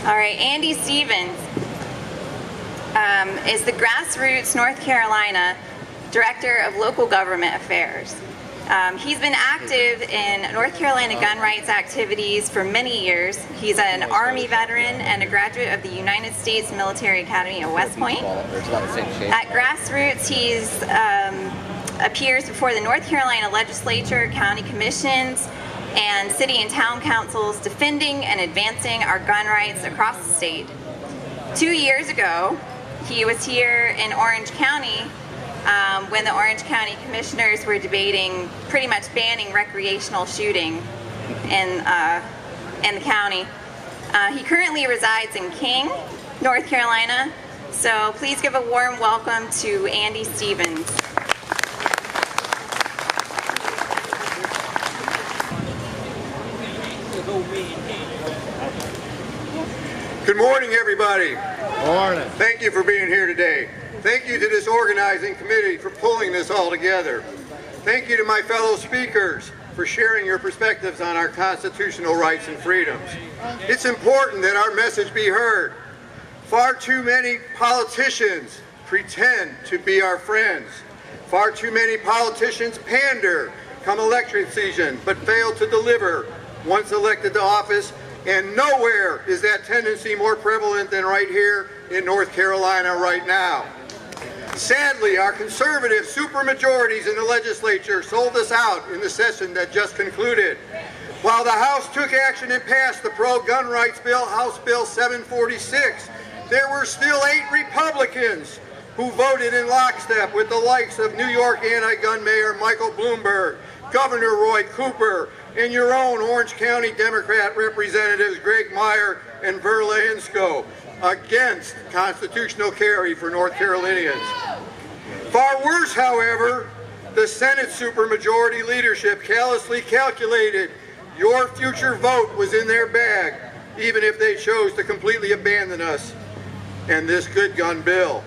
All right, Andy Stevens is the Grassroots North Carolina Director of Local Government Affairs. He's been active in North Carolina gun rights activities for many years. He's an Army veteran and a graduate of the United States Military Academy at West Point. At Grassroots, he appears before the North Carolina Legislature, county commissions, and city and town councils defending and advancing our gun rights across the state. 2 years ago, he was here in Orange County when the Orange County commissioners were debating pretty much banning recreational shooting in the county. He currently resides in King, North Carolina, so please give a warm welcome to Andy Stevens. Good morning, everybody. Morning. Thank you for being here today. Thank you to this organizing committee for pulling this all together. Thank you to my fellow speakers for sharing your perspectives on our constitutional rights and freedoms. It's important that our message be heard. Far too many politicians pretend to be our friends. Far too many politicians pander come election season, but fail to deliver once elected to office. And nowhere is that tendency more prevalent than right here in North Carolina right now. Sadly, our conservative supermajorities in the legislature sold us out in the session that just concluded. While the House took action and passed the pro-gun rights bill, House Bill 746, there were still 8 Republicans who voted in lockstep with the likes of New York anti-gun Mayor Michael Bloomberg, Governor Roy Cooper, and your own Orange County Democrat representatives Greg Meyer and Verla Insco against constitutional carry for North Carolinians. Far worse, however, the Senate supermajority leadership callously calculated your future vote was in their bag, even if they chose to completely abandon us and this good gun bill.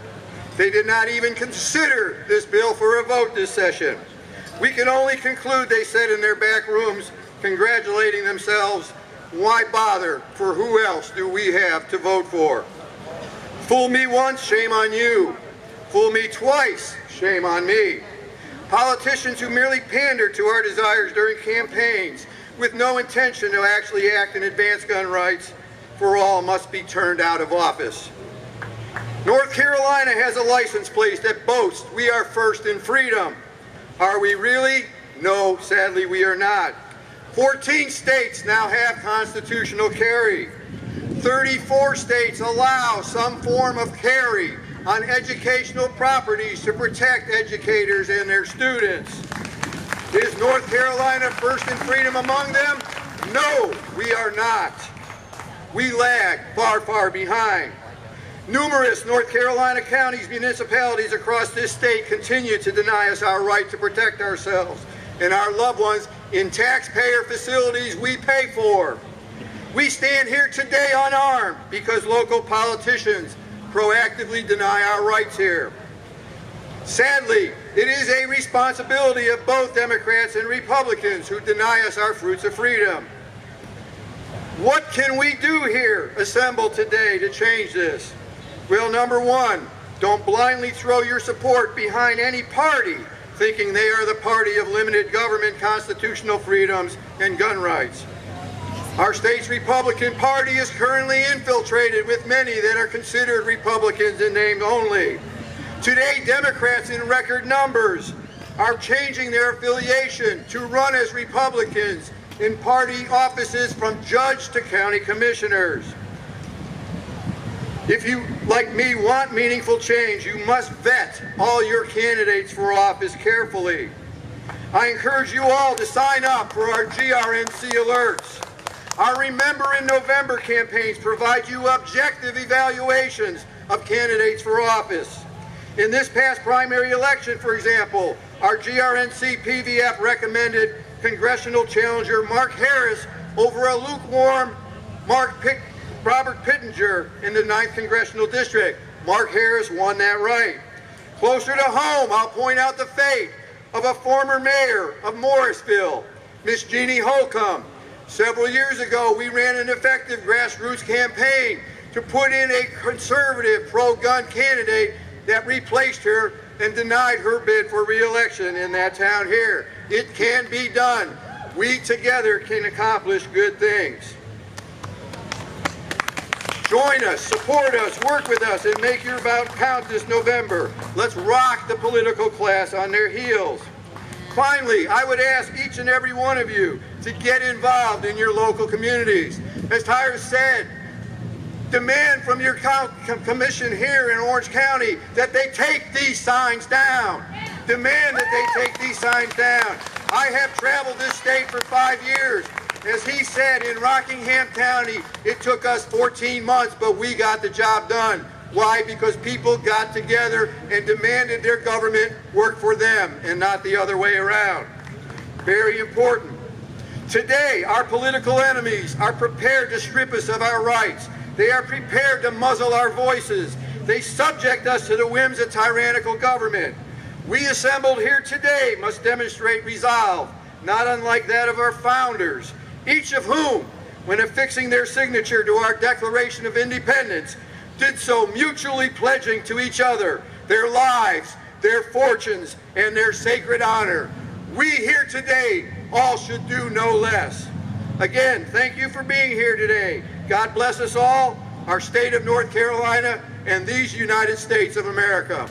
They did not even consider this bill for a vote this session. We can only conclude they said in their back rooms, congratulating themselves, why bother? For who else do we have to vote for? Fool me once, shame on you. Fool me twice, shame on me. Politicians who merely pander to our desires during campaigns with no intention to actually act and advance gun rights for all must be turned out of office. North Carolina has a license plate that boasts we are first in freedom. Are we really? No, sadly we are not. 14 states now have constitutional carry. 34 states allow some form of carry on educational properties to protect educators and their students. Is North Carolina first in freedom among them? No, we are not. We lag far, far behind. Numerous North Carolina counties, municipalities across this state continue to deny us our right to protect ourselves and our loved ones in taxpayer facilities we pay for. We stand here today unarmed because local politicians proactively deny our rights here. Sadly, it is a responsibility of both Democrats and Republicans who deny us our fruits of freedom. What can we do here, assembled today, to change this? Well, number one, don't blindly throw your support behind any party thinking they are the party of limited government, constitutional freedoms, and gun rights. Our state's Republican Party is currently infiltrated with many that are considered Republicans in name only. Today, Democrats in record numbers are changing their affiliation to run as Republicans in party offices from judge to county commissioners. If you, like me, want meaningful change, you must vet all your candidates for office carefully. I encourage you all to sign up for our GRNC alerts. Our Remember in November campaigns provide you objective evaluations of candidates for office. In this past primary election, for example, our GRNC PVF recommended congressional challenger Mark Harris over a lukewarm Robert Pittenger in the 9th Congressional District. Mark Harris won that right. Closer to home, I'll point out the fate of a former mayor of Morrisville, Miss Jeannie Holcomb. Several years ago, we ran an effective grassroots campaign to put in a conservative pro-gun candidate that replaced her and denied her bid for re-election in that town here. It can be done. We together can accomplish good things. Join us, support us, work with us, and make your vote count this November. Let's rock the political class on their heels. Finally, I would ask each and every one of you to get involved in your local communities. As Tyler said, demand from your commission here in Orange County that they take these signs down. Demand that they take these signs down. I have traveled this state for 5 years. As he said, in Rockingham County, it took us 14 months, but we got the job done. Why? Because people got together and demanded their government work for them and not the other way around. Very important. Today, our political enemies are prepared to strip us of our rights. They are prepared to muzzle our voices. They subject us to the whims of tyrannical government. We assembled here today must demonstrate resolve, not unlike that of our founders, each of whom, when affixing their signature to our Declaration of Independence, did so mutually pledging to each other their lives, their fortunes, and their sacred honor. We here today all should do no less. Again, thank you for being here today. God bless us all, our state of North Carolina, and these United States of America.